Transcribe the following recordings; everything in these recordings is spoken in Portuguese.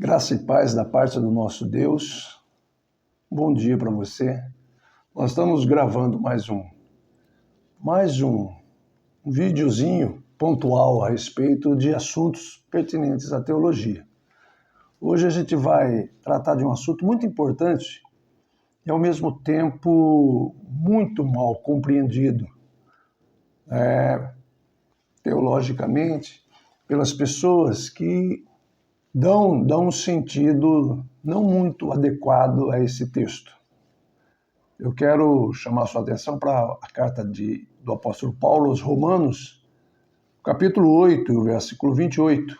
Graça e paz da parte do nosso Deus. Bom dia para você. Nós estamos gravando mais um videozinho pontual a respeito de assuntos pertinentes à teologia. Hoje a gente vai tratar de um assunto muito importante e ao mesmo tempo muito mal compreendido teologicamente pelas pessoas que dão um sentido não muito adequado a esse texto. Eu quero chamar sua atenção para a carta do apóstolo Paulo aos Romanos, capítulo 8, versículo 28.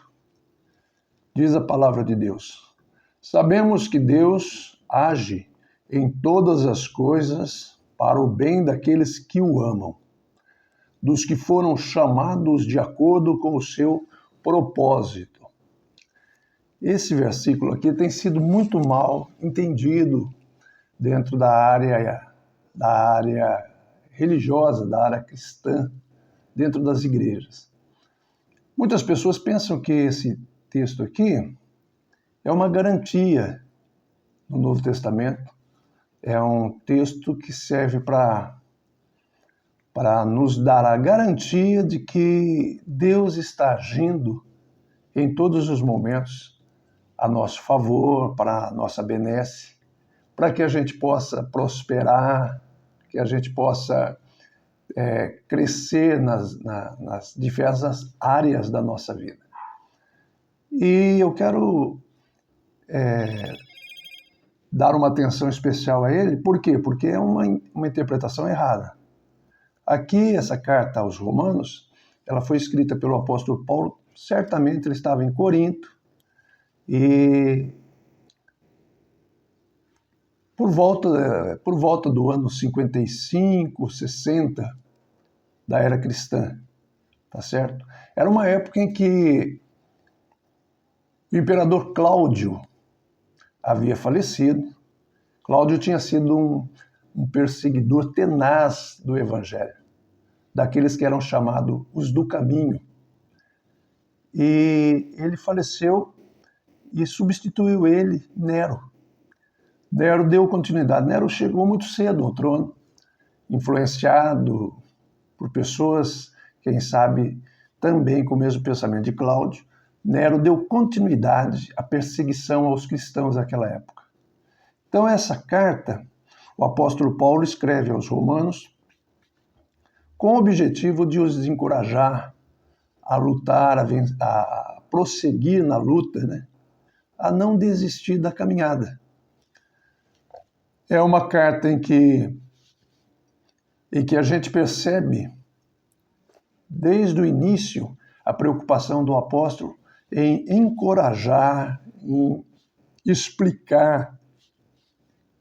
Diz a palavra de Deus: Sabemos que Deus age em todas as coisas para o bem daqueles que o amam, dos que foram chamados de acordo com o seu propósito. Esse versículo aqui tem sido muito mal entendido dentro da área religiosa, da área cristã, dentro das igrejas. Muitas pessoas pensam que esse texto aqui é uma garantia no Novo Testamento, é um texto que serve para nos dar a garantia de que Deus está agindo em todos os momentos a nosso favor, para a nossa benesse, para que a gente possa prosperar, que a gente possa crescer nas diversas áreas da nossa vida. E eu quero dar uma atenção especial a ele, por quê? Porque é uma interpretação errada. Aqui, essa carta aos Romanos, ela foi escrita pelo apóstolo Paulo, certamente ele estava em Corinto, e por volta do ano 55, 60 da era cristã, tá certo? Era uma época em que o imperador Cláudio havia falecido. Cláudio tinha sido um perseguidor tenaz do evangelho, daqueles que eram chamados os do caminho. E ele faleceu e substituiu ele Nero. Nero deu continuidade. Nero chegou muito cedo ao trono, influenciado por pessoas, quem sabe, também com o mesmo pensamento de Cláudio. Nero deu continuidade à perseguição aos cristãos daquela época. Então, essa carta, o apóstolo Paulo escreve aos Romanos com o objetivo de os encorajar a lutar, a prosseguir na luta, né? A não desistir da caminhada. É uma carta em que a gente percebe, desde o início, a preocupação do apóstolo em encorajar, em explicar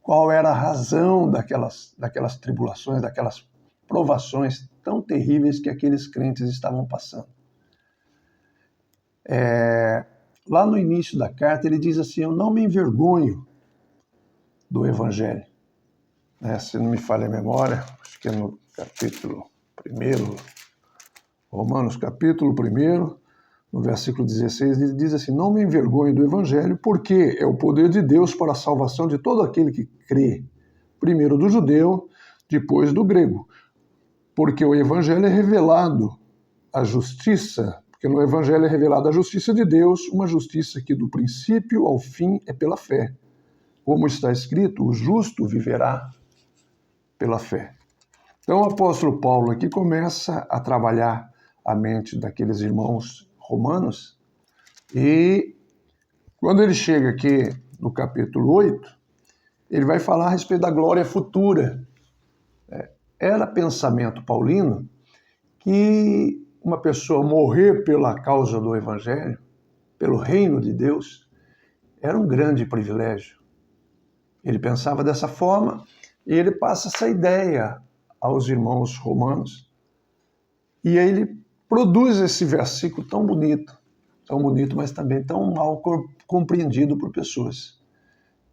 qual era a razão daquelas tribulações, daquelas provações tão terríveis que aqueles crentes estavam passando. Lá no início da carta, ele diz assim: eu não me envergonho do Evangelho. Se não me falha a memória, acho que é no capítulo 1, Romanos capítulo 1, no versículo 16, ele diz assim: não me envergonho do Evangelho, porque é o poder de Deus para a salvação de todo aquele que crê, primeiro do judeu, depois do grego. Porque o Evangelho é revelado a justiça, porque no Evangelho é revelada a justiça de Deus, uma justiça que do princípio ao fim é pela fé. Como está escrito, o justo viverá pela fé. Então o apóstolo Paulo aqui começa a trabalhar a mente daqueles irmãos romanos, e quando ele chega aqui no capítulo 8, ele vai falar a respeito da glória futura. Era pensamento paulino que uma pessoa morrer pela causa do Evangelho, pelo reino de Deus, era um grande privilégio. Ele pensava dessa forma e ele passa essa ideia aos irmãos romanos. E aí ele produz esse versículo tão bonito, mas também tão mal compreendido por pessoas.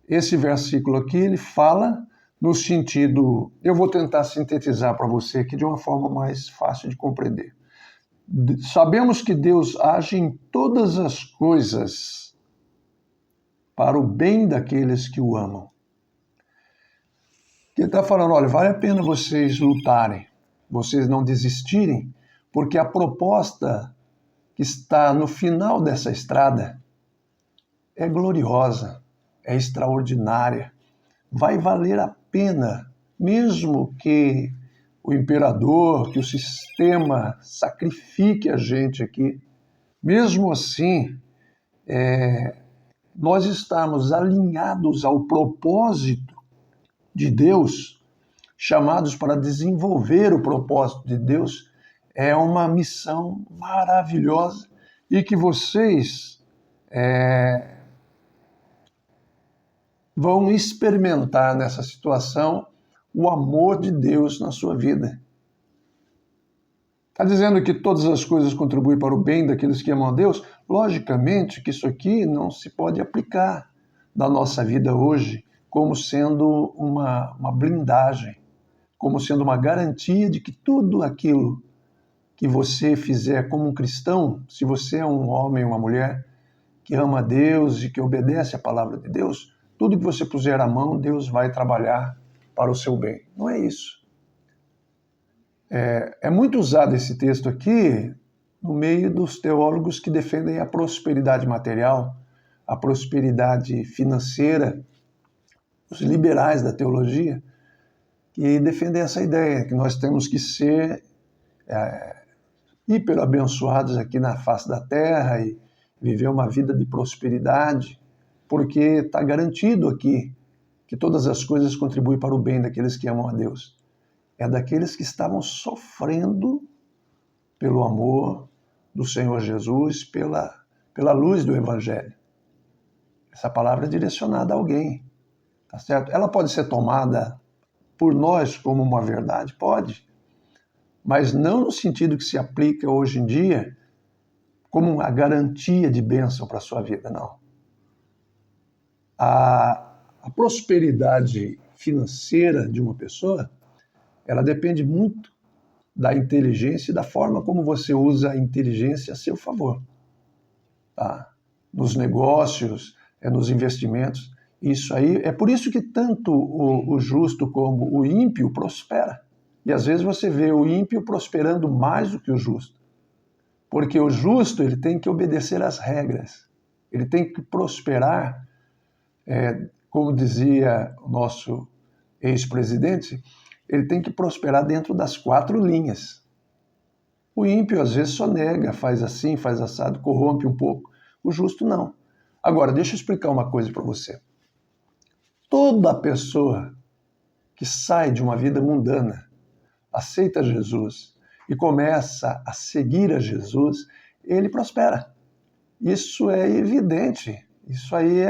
Esse versículo aqui, ele fala no sentido, eu vou tentar sintetizar para você aqui de uma forma mais fácil de compreender. Sabemos que Deus age em todas as coisas para o bem daqueles que o amam. Ele está falando, olha, vale a pena vocês lutarem, vocês não desistirem, porque a proposta que está no final dessa estrada é gloriosa, é extraordinária. Vai valer a pena, mesmo que o imperador, que o sistema sacrifique a gente aqui, mesmo assim, nós estamos alinhados ao propósito de Deus, chamados para desenvolver o propósito de Deus, é uma missão maravilhosa e que vocês vão experimentar nessa situação o amor de Deus na sua vida. Está dizendo que todas as coisas contribuem para o bem daqueles que amam a Deus? Logicamente que isso aqui não se pode aplicar na nossa vida hoje como sendo uma blindagem, como sendo uma garantia de que tudo aquilo que você fizer como um cristão, se você é um homem ou uma mulher que ama a Deus e que obedece à palavra de Deus, tudo que você puser à mão, Deus vai trabalhar para o seu bem. Não é isso. É muito usado esse texto aqui no meio dos teólogos que defendem a prosperidade material, a prosperidade financeira, os liberais da teologia, que defendem essa ideia, que nós temos que ser hiper abençoados aqui na face da terra e viver uma vida de prosperidade, porque está garantido aqui que todas as coisas contribuem para o bem daqueles que amam a Deus. É daqueles que estavam sofrendo pelo amor do Senhor Jesus, pela luz do Evangelho. Essa palavra é direcionada a alguém, tá certo? Ela pode ser tomada por nós como uma verdade? Pode. Mas não no sentido que se aplica hoje em dia como uma garantia de bênção para a sua vida, não. A prosperidade financeira de uma pessoa, ela depende muito da inteligência e da forma como você usa a inteligência a seu favor. Tá? Nos negócios, nos investimentos. Isso aí, é por isso que tanto o justo como o ímpio prospera. E às vezes você vê o ímpio prosperando mais do que o justo. Porque o justo, ele tem que obedecer às regras. Ele tem que prosperar, como dizia o nosso ex-presidente, ele tem que prosperar dentro das 4 linhas. O ímpio às vezes só nega, faz assim, faz assado, corrompe um pouco. O justo não. Agora, deixa eu explicar uma coisa para você. Toda pessoa que sai de uma vida mundana, aceita Jesus e começa a seguir a Jesus, ele prospera. Isso é evidente. Isso aí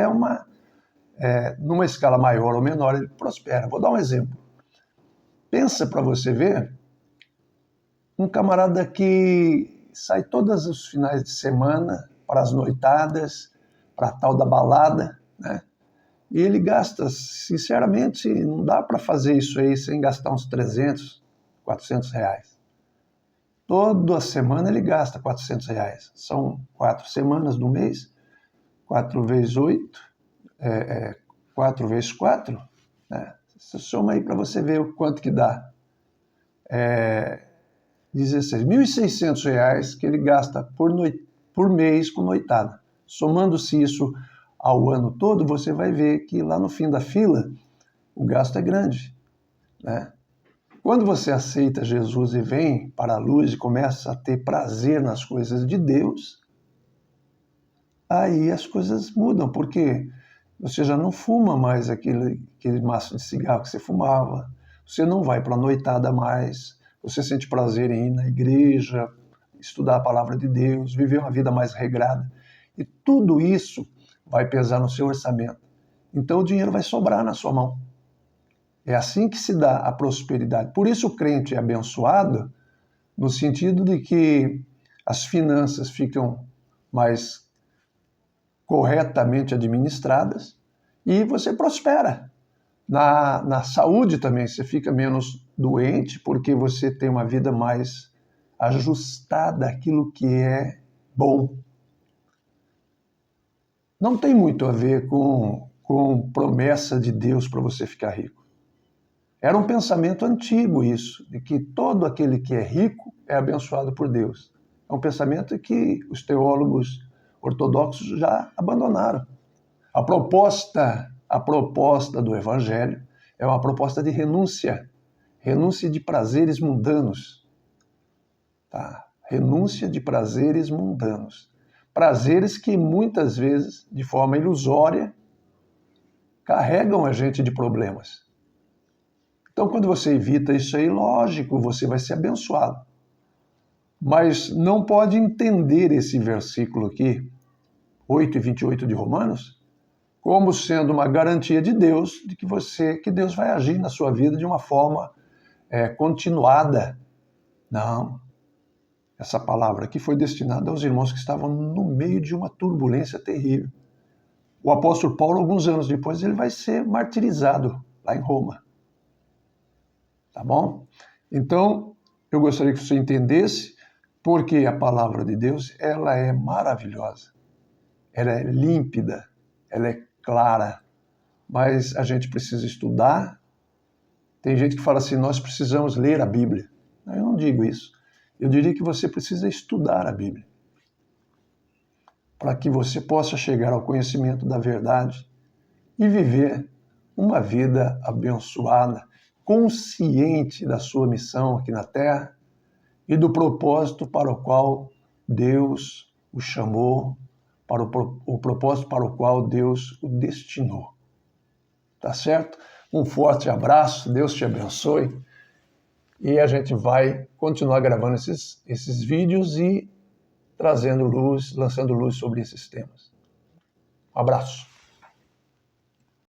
numa escala maior ou menor, ele prospera. Vou dar um exemplo. Pensa para você ver um camarada que sai todos os finais de semana para as noitadas, para a tal da balada, né? E ele gasta, sinceramente, não dá para fazer isso aí sem gastar uns 300, 400 reais. Toda semana ele gasta 400 reais. São 4 semanas do mês, 4 vezes 8, 4 vezes 4, né? Você soma aí para você ver o quanto que dá. 16.600 reais que ele gasta por mês com noitada. Somando-se isso ao ano todo, você vai ver que lá no fim da fila o gasto é grande, né? Quando você aceita Jesus e vem para a luz e começa a ter prazer nas coisas de Deus, aí as coisas mudam, porque você já não fuma mais aquele maço de cigarro que você fumava, você não vai para a noitada mais, você sente prazer em ir na igreja, estudar a palavra de Deus, viver uma vida mais regrada. E tudo isso vai pesar no seu orçamento. Então o dinheiro vai sobrar na sua mão. É assim que se dá a prosperidade. Por isso o crente é abençoado, no sentido de que as finanças ficam mais corretamente administradas e você prospera. Na saúde também, você fica menos doente porque você tem uma vida mais ajustada àquilo que é bom. não tem muito a ver com promessa de Deus para você ficar rico. Era um pensamento antigo isso, de que todo aquele que é rico é abençoado por Deus. É um pensamento que os teólogos ortodoxos já abandonaram. A proposta do Evangelho é uma proposta de renúncia de prazeres mundanos. Tá? Renúncia de prazeres mundanos. Prazeres que muitas vezes, de forma ilusória, carregam a gente de problemas. Então, quando você evita isso aí, lógico, você vai ser abençoado. Mas não pode entender esse versículo aqui, 8:28 de Romanos, como sendo uma garantia de Deus de que Deus vai agir na sua vida de uma forma continuada. Não. Essa palavra aqui foi destinada aos irmãos que estavam no meio de uma turbulência terrível. O apóstolo Paulo, alguns anos depois, ele vai ser martirizado lá em Roma. Tá bom? Então, eu gostaria que você entendesse porque a palavra de Deus, ela é maravilhosa. Ela é límpida, ela é clara, mas a gente precisa estudar. Tem gente que fala assim, nós precisamos ler a Bíblia. Eu não digo isso. Eu diria que você precisa estudar a Bíblia, para que você possa chegar ao conhecimento da verdade e viver uma vida abençoada, consciente da sua missão aqui na Terra e do propósito para o qual Deus o chamou, para o propósito para o qual Deus o destinou. Tá certo? Um forte abraço, Deus te abençoe. E a gente vai continuar gravando esses vídeos e trazendo luz, lançando luz sobre esses temas. Um abraço.